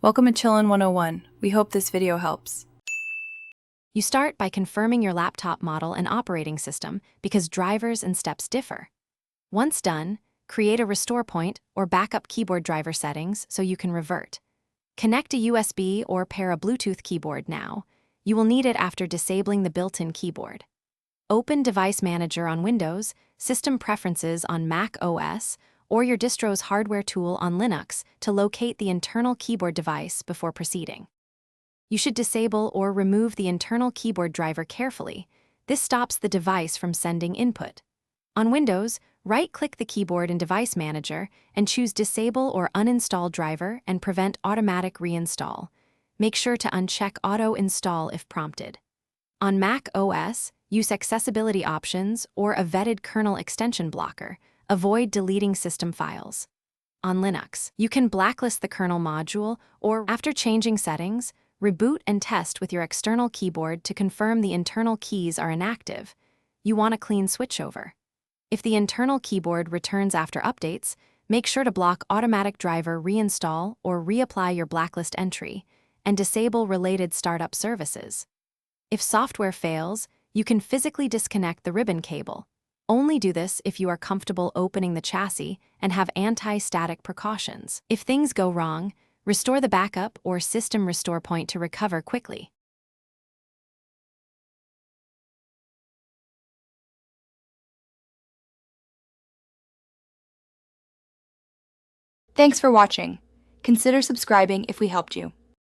Welcome to Chillin' 101. We hope this video helps. You start by confirming your laptop model and operating system because drivers and steps differ. Once done, create a restore point or backup keyboard driver settings so you can revert. Connect a USB or pair a Bluetooth keyboard now. You will need it after disabling the built-in keyboard. Open Device Manager on Windows, System Preferences on Mac OS, or your distro's hardware tool on Linux to locate the internal keyboard device before proceeding. You should disable or remove the internal keyboard driver carefully. This stops the device from sending input. On Windows, right-click the keyboard in Device Manager and choose Disable or Uninstall Driver and prevent automatic reinstall. Make sure to uncheck Auto Install if prompted. On Mac OS, use Accessibility Options or a vetted kernel extension blocker. Avoid deleting system files. On Linux, you can blacklist the kernel module or, after changing settings, reboot and test with your external keyboard to confirm the internal keys are inactive. You want a clean switchover. If the internal keyboard returns after updates, make sure to block automatic driver reinstall or reapply your blacklist entry, and disable related startup services. If software fails, you can physically disconnect the ribbon cable. Only do this if you are comfortable opening the chassis and have anti-static precautions. If things go wrong, restore the backup or system restore point to recover quickly. Thanks for watching. Consider subscribing if we helped you.